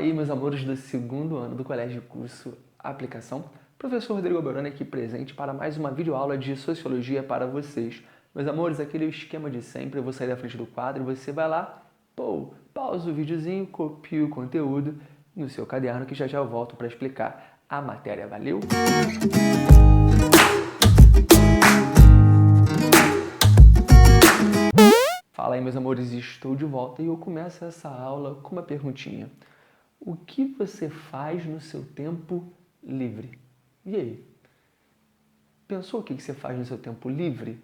aí, meus amores do segundo ano do Colégio Curso Aplicação. Professor Rodrigo Alberoni aqui presente para mais uma videoaula de Sociologia para vocês. Meus amores, aquele esquema de sempre, eu vou sair da frente do quadro e você vai lá, pausa o videozinho, copia o conteúdo no seu caderno que já eu volto para explicar a matéria. Valeu? Fala aí, meus amores, estou de volta e eu começo essa aula com uma perguntinha. O que você faz no seu tempo livre? E aí? Pensou o que você faz no seu tempo livre?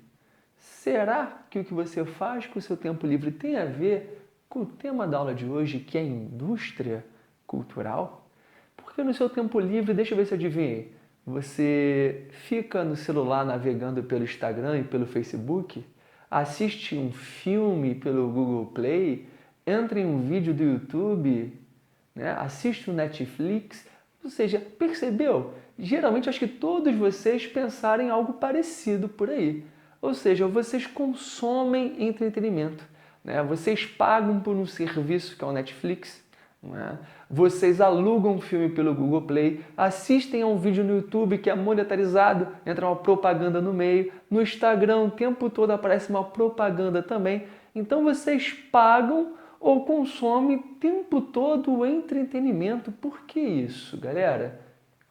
Será que o que você faz com o seu tempo livre tem a ver com o tema da aula de hoje, que é indústria cultural? Porque no seu tempo livre, deixa eu ver se eu adivinhei, você fica no celular navegando pelo Instagram e pelo Facebook, assiste um filme pelo Google Play, entra em um vídeo do YouTube, né? Assiste o Netflix, ou seja, percebeu? Geralmente acho que todos vocês pensaram em algo parecido por aí. Ou seja, vocês consomem entretenimento, né? Vocês pagam por um serviço que é o Netflix, né? Vocês alugam um filme pelo Google Play, assistem a um vídeo no YouTube que é monetarizado, entra uma propaganda no meio, no Instagram o tempo todo aparece uma propaganda também. Então vocês pagam ou consomem o tempo todo o entretenimento. Por que isso, galera?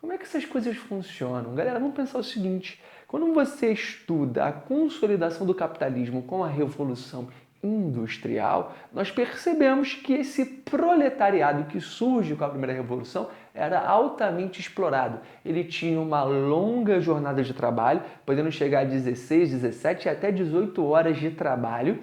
Como é que essas coisas funcionam? Galera, vamos pensar o seguinte, quando você estuda a consolidação do capitalismo com a Revolução Industrial, nós percebemos que esse proletariado que surge com a primeira revolução era altamente explorado. Ele tinha uma longa jornada de trabalho, podendo chegar a 16, 17 e até 18 horas de trabalho,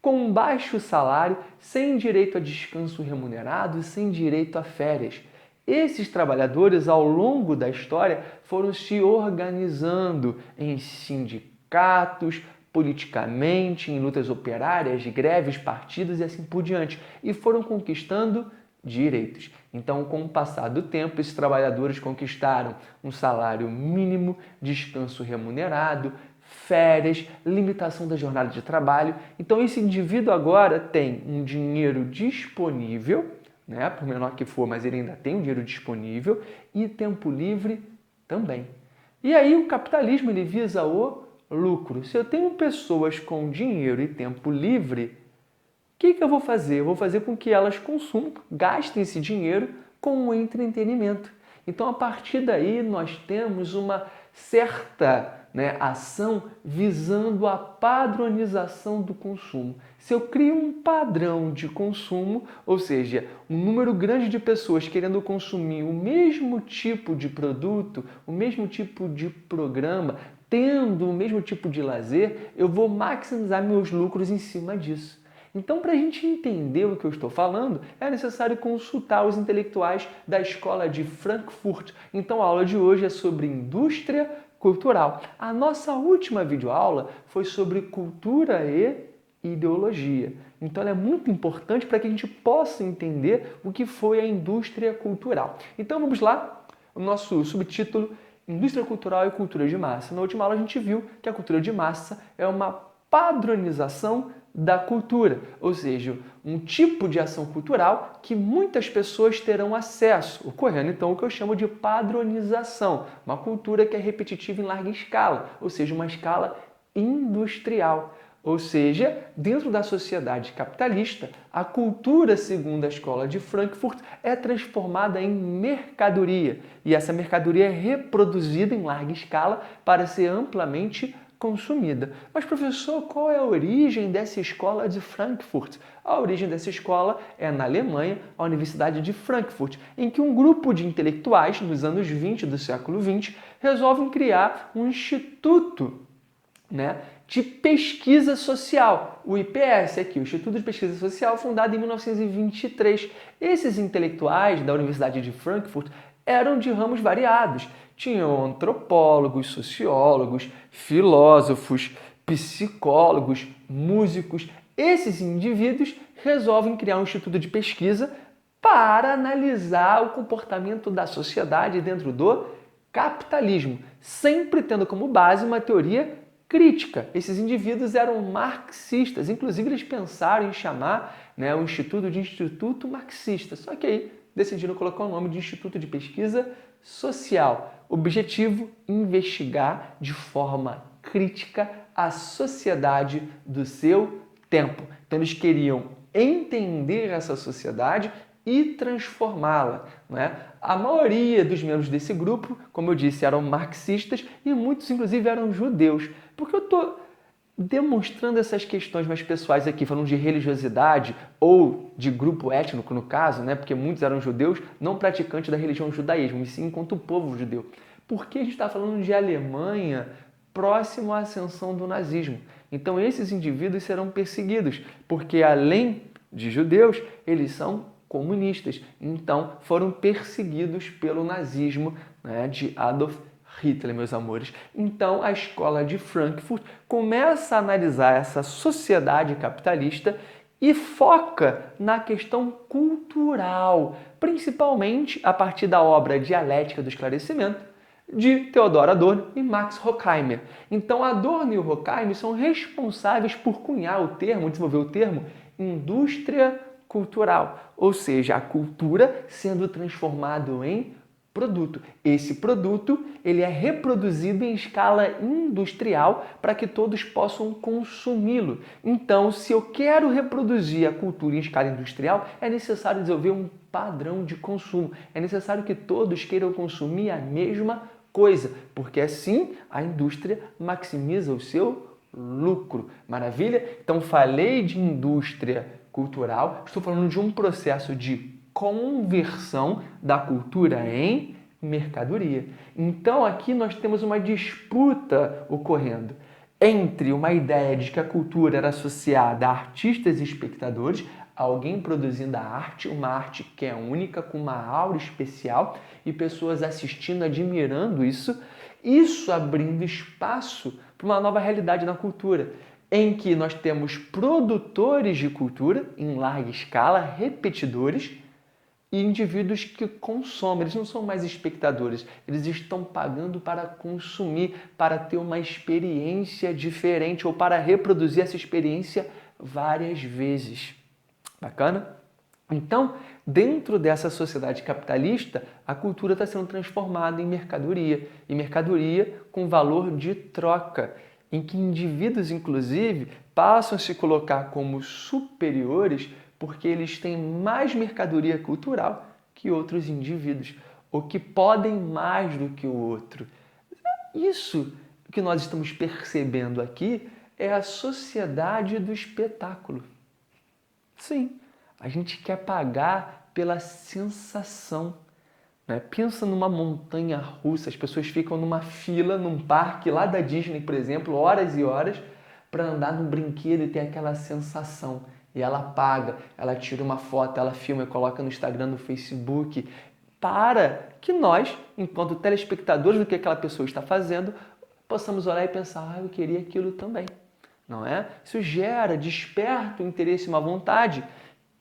com baixo salário, sem direito a descanso remunerado e sem direito a férias. Esses trabalhadores, ao longo da história, foram se organizando em sindicatos, politicamente, em lutas operárias, greves, partidos e assim por diante, e foram conquistando direitos. Então, com o passar do tempo, esses trabalhadores conquistaram um salário mínimo, descanso remunerado, férias, limitação da jornada de trabalho. Então, esse indivíduo agora tem um dinheiro disponível, né, por menor que for, mas ele ainda tem um dinheiro disponível e tempo livre também. E aí o capitalismo ele visa o lucro. Se eu tenho pessoas com dinheiro e tempo livre, o que eu vou fazer? Eu vou fazer com que elas consumam, gastem esse dinheiro com o entretenimento. Então, a partir daí, nós temos uma certa ação visando a padronização do consumo. Se eu crio um padrão de consumo, ou seja, um número grande de pessoas querendo consumir o mesmo tipo de produto, o mesmo tipo de programa, tendo o mesmo tipo de lazer, eu vou maximizar meus lucros em cima disso. Então, para a gente entender o que eu estou falando, é necessário consultar os intelectuais da Escola de Frankfurt. Então, a aula de hoje é sobre indústria cultural. A nossa última videoaula foi sobre cultura e ideologia. Então, ela é muito importante para que a gente possa entender o que foi a indústria cultural. Então, vamos lá, o nosso subtítulo, Indústria Cultural e Cultura de Massa. Na última aula, a gente viu que a cultura de massa é uma padronização da cultura, ou seja, um tipo de ação cultural que muitas pessoas terão acesso, ocorrendo então o que eu chamo de padronização, uma cultura que é repetitiva em larga escala, ou seja, uma escala industrial. Ou seja, dentro da sociedade capitalista, a cultura, segundo a Escola de Frankfurt, é transformada em mercadoria, e essa mercadoria é reproduzida em larga escala para ser amplamente consumida. Mas, professor, qual é a origem dessa escola de Frankfurt? A origem dessa escola é na Alemanha, a Universidade de Frankfurt, em que um grupo de intelectuais, nos anos 20 do século 20, resolvem criar um instituto de pesquisa social, o IPS aqui, o Instituto de Pesquisa Social, fundado em 1923. Esses intelectuais da Universidade de Frankfurt eram de ramos variados. Tinham antropólogos, sociólogos, filósofos, psicólogos, músicos. Esses indivíduos resolvem criar um instituto de pesquisa para analisar o comportamento da sociedade dentro do capitalismo, sempre tendo como base uma teoria crítica. Esses indivíduos eram marxistas, inclusive eles pensaram em chamar o Instituto de Instituto Marxista, só que aí decidiram colocar o nome de Instituto de Pesquisa Social. Objetivo: investigar de forma crítica a sociedade do seu tempo. Então eles queriam entender essa sociedade e transformá-la, não é? A maioria dos membros desse grupo, como eu disse, eram marxistas e muitos, inclusive, eram judeus. Porque eu estou demonstrando essas questões mais pessoais aqui, falando de religiosidade ou de grupo étnico, no caso, né? Porque muitos eram judeus, não praticantes da religião judaísmo, e sim enquanto povo judeu. Porque a gente está falando de Alemanha próximo à ascensão do nazismo. Então, esses indivíduos serão perseguidos, porque além de judeus, eles são comunistas. Então, foram perseguidos pelo nazismo, né, de Adolf Hitler, meus amores. Então, a escola de Frankfurt começa a analisar essa sociedade capitalista e foca na questão cultural, principalmente a partir da obra Dialética do Esclarecimento, de Theodor Adorno e Max Horkheimer. Então, Adorno e Horkheimer são responsáveis por cunhar o termo, desenvolver o termo indústria cultural, ou seja, a cultura sendo transformado em produto. Esse produto ele é reproduzido em escala industrial para que todos possam consumi-lo. Então, se eu quero reproduzir a cultura em escala industrial, é necessário desenvolver um padrão de consumo. É necessário que todos queiram consumir a mesma coisa, porque assim a indústria maximiza o seu lucro. Maravilha? Então, falei de indústria cultural, estou falando de um processo de conversão da cultura em mercadoria. Então, aqui nós temos uma disputa ocorrendo entre uma ideia de que a cultura era associada a artistas e espectadores, alguém produzindo a arte, uma arte que é única, com uma aura especial, e pessoas assistindo, admirando isso abrindo espaço para uma nova realidade na cultura, em que nós temos produtores de cultura em larga escala, repetidores, e indivíduos que consomem. Eles não são mais espectadores, eles estão pagando para consumir, para ter uma experiência diferente ou para reproduzir essa experiência várias vezes. Bacana? Então, dentro dessa sociedade capitalista, a cultura está sendo transformada em mercadoria, e mercadoria com valor de troca, em que indivíduos, inclusive, passam a se colocar como superiores porque eles têm mais mercadoria cultural que outros indivíduos, ou que podem mais do que o outro. Isso que nós estamos percebendo aqui é a sociedade do espetáculo. Sim, a gente quer pagar pela sensação. Né? Pensa numa montanha russa, as pessoas ficam numa fila, num parque lá da Disney, por exemplo, horas e horas, para andar no brinquedo e ter aquela sensação. E ela paga, ela tira uma foto, ela filma e coloca no Instagram, no Facebook, para que nós, enquanto telespectadores do que aquela pessoa está fazendo, possamos olhar e pensar, eu queria aquilo também. Não é? Isso gera, desperta o interesse e uma vontade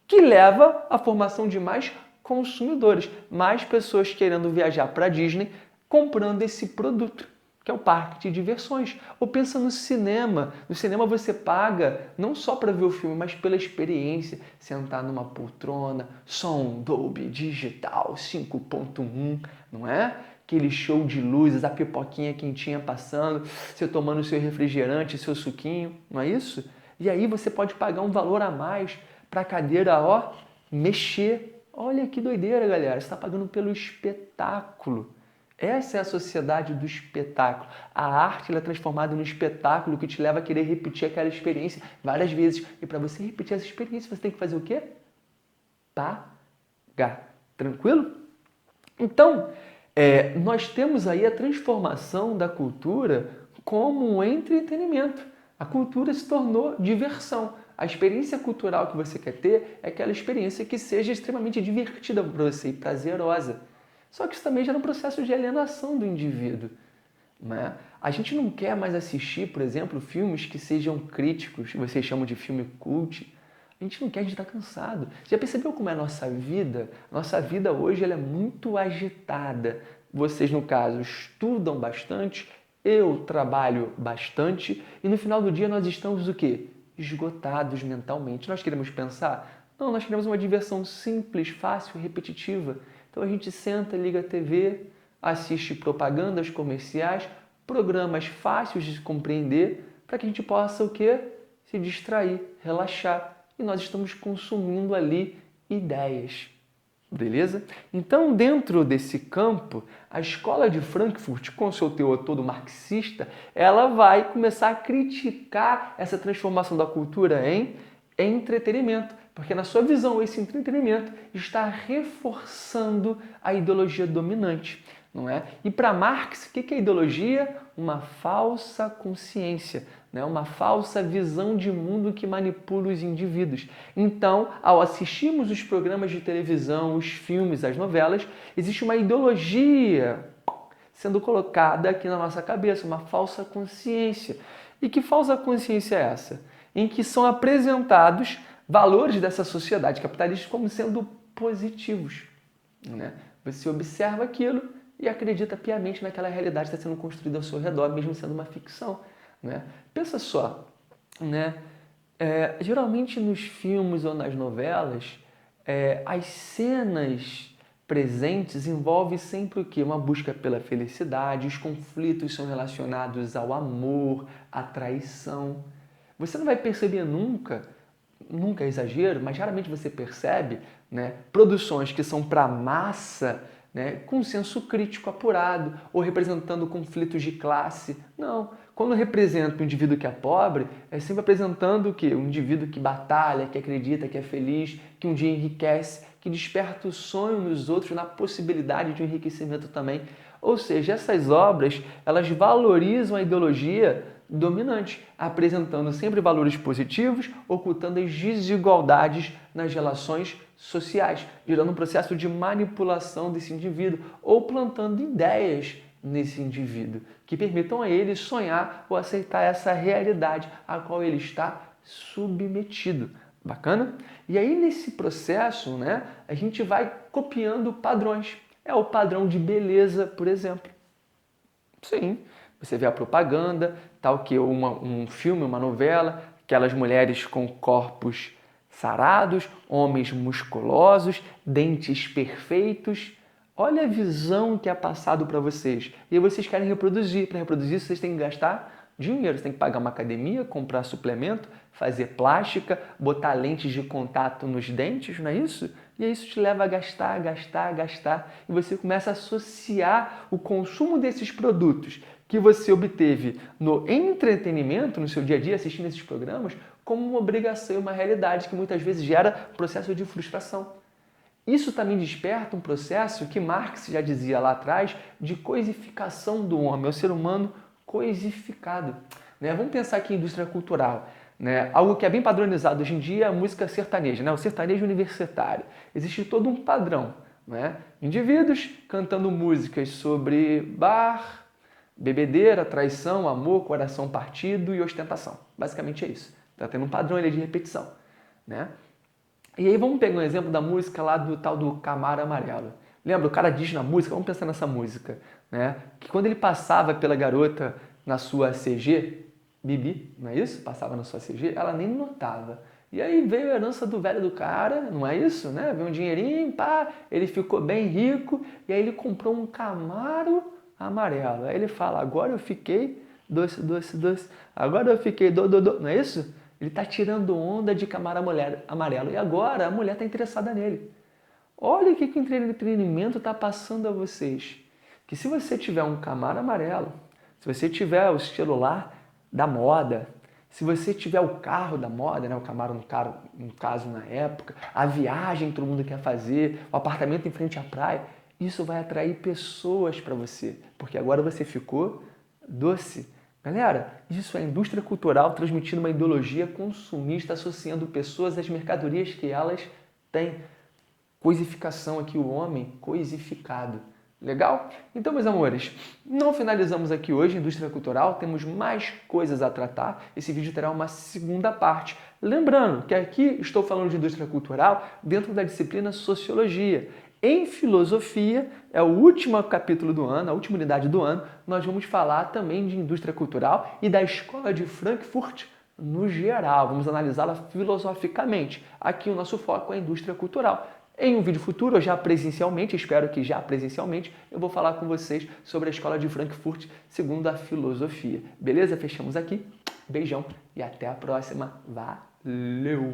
que leva à formação de mais consumidores, mais pessoas querendo viajar para a Disney, comprando esse produto, que é o parque de diversões. Ou pensa no cinema. No cinema você paga não só para ver o filme, mas pela experiência. Sentar numa poltrona, som Dolby Digital 5.1, não é? Aquele show de luzes, a pipoquinha quentinha passando, você tomando o seu refrigerante, seu suquinho, não é isso? E aí você pode pagar um valor a mais para a cadeira, ó, mexer. Olha que doideira, galera. Você está pagando pelo espetáculo. Essa é a sociedade do espetáculo. A arte ela é transformada no espetáculo que te leva a querer repetir aquela experiência várias vezes. E para você repetir essa experiência, você tem que fazer o quê? Pagar. Tranquilo? Então, nós temos aí a transformação da cultura como um entretenimento. A cultura se tornou diversão. A experiência cultural que você quer ter é aquela experiência que seja extremamente divertida para você e prazerosa. Só que isso também gera um processo de alienação do indivíduo. Né? A gente não quer mais assistir, por exemplo, filmes que sejam críticos, que vocês chamam de filme cult. A gente não quer, a gente está cansado. Já percebeu como é a nossa vida? Nossa vida hoje ela é muito agitada. Vocês, no caso, estudam bastante, eu trabalho bastante e no final do dia nós estamos o quê? Esgotados mentalmente. Nós queremos pensar? Não, nós queremos uma diversão simples, fácil, repetitiva. Então a gente senta, liga a TV, assiste propagandas comerciais, programas fáceis de compreender, para que a gente possa o quê? Se distrair, relaxar. E nós estamos consumindo ali ideias. Beleza? Então, dentro desse campo, a escola de Frankfurt, com seu teor todo marxista, ela vai começar a criticar essa transformação da cultura em entretenimento, porque na sua visão esse entretenimento está reforçando a ideologia dominante, não é? E para Marx, o que é ideologia? Uma falsa consciência, né? Uma falsa visão de mundo que manipula os indivíduos. Então, ao assistirmos os programas de televisão, os filmes, as novelas, existe uma ideologia sendo colocada aqui na nossa cabeça, uma falsa consciência. E que falsa consciência é essa? Em que são apresentados valores dessa sociedade capitalista como sendo positivos, né? Você observa aquilo e acredita piamente naquela realidade que está sendo construída ao seu redor, mesmo sendo uma ficção, né? Pensa só, né? Geralmente nos filmes ou nas novelas, as cenas presentes envolvem sempre o quê? Uma busca pela felicidade, os conflitos são relacionados ao amor, à traição. Você não vai perceber nunca é exagero, mas raramente você percebe, né, produções que são para massa, né, com senso crítico apurado ou representando conflitos de classe. Não. Quando representa um indivíduo que é pobre, é sempre apresentando o quê? Um indivíduo que batalha, que acredita, que é feliz, que um dia enriquece, que desperta o sonho nos outros na possibilidade de um enriquecimento também. Ou seja, essas obras, elas valorizam a ideologia dominante, apresentando sempre valores positivos, ocultando as desigualdades nas relações sociais, gerando um processo de manipulação desse indivíduo ou plantando ideias nesse indivíduo que permitam a ele sonhar ou aceitar essa realidade a qual ele está submetido. Bacana? E aí nesse processo, né, a gente vai copiando padrões. É o padrão de beleza, por exemplo. Sim, você vê a propaganda, tal que um filme, uma novela, aquelas mulheres com corpos sarados, homens musculosos, dentes perfeitos. Olha a visão que é passado para vocês. E vocês querem reproduzir. Para reproduzir, vocês têm que gastar dinheiro. Você tem que pagar uma academia, comprar suplemento, fazer plástica, botar lentes de contato nos dentes, não é isso? E aí isso te leva a gastar, gastar, gastar. E você começa a associar o consumo desses produtos que você obteve no entretenimento, no seu dia a dia, assistindo esses programas, como uma obrigação e uma realidade que muitas vezes gera processo de frustração. Isso também desperta um processo que Marx já dizia lá atrás de coisificação do homem, é o ser humano coisificado. Né? Vamos pensar aqui em indústria cultural. Né? Algo que é bem padronizado hoje em dia é a música sertaneja, né? O sertanejo universitário. Existe todo um padrão. Né? Indivíduos cantando músicas sobre bar, bebedeira, traição, amor, coração partido e ostentação. Basicamente é isso. Está tendo um padrão ali de repetição. Né? E aí vamos pegar um exemplo da música lá do tal do Camaro Amarelo. Lembra? O cara diz na música, vamos pensar nessa música, né? Que quando ele passava pela garota na sua CG, Bibi, não é isso? Passava na sua CG, ela nem notava. E aí veio a herança do velho do cara, não é isso? Né? Veio um dinheirinho, pá, ele ficou bem rico, e aí ele comprou um Camaro amarelo. Aí ele fala, agora eu fiquei doce, doce, doce, agora eu fiquei do, não é isso? Ele está tirando onda de Camaro amarelo. E agora a mulher está interessada nele. Olha o que o entretenimento está passando a vocês. Que se você tiver um Camaro amarelo, se você tiver o celular da moda, se você tiver o carro da moda, né, o Camaro no caso na época, a viagem que todo mundo quer fazer, o apartamento em frente à praia, isso vai atrair pessoas para você. Porque agora você ficou doce. Galera, isso é indústria cultural transmitindo uma ideologia consumista, associando pessoas às mercadorias que elas têm. Coisificação aqui, o homem coisificado. Legal? Então, meus amores, não finalizamos aqui hoje indústria cultural, temos mais coisas a tratar. Esse vídeo terá uma segunda parte. Lembrando que aqui estou falando de indústria cultural dentro da disciplina Sociologia. Em filosofia, é o último capítulo do ano, a última unidade do ano, nós vamos falar também de indústria cultural e da Escola de Frankfurt no geral, vamos analisá-la filosoficamente. Aqui o nosso foco é a indústria cultural. Em um vídeo futuro, ou já presencialmente, espero que já presencialmente, eu vou falar com vocês sobre a Escola de Frankfurt segundo a filosofia. Beleza? Fechamos aqui. Beijão e até a próxima. Valeu!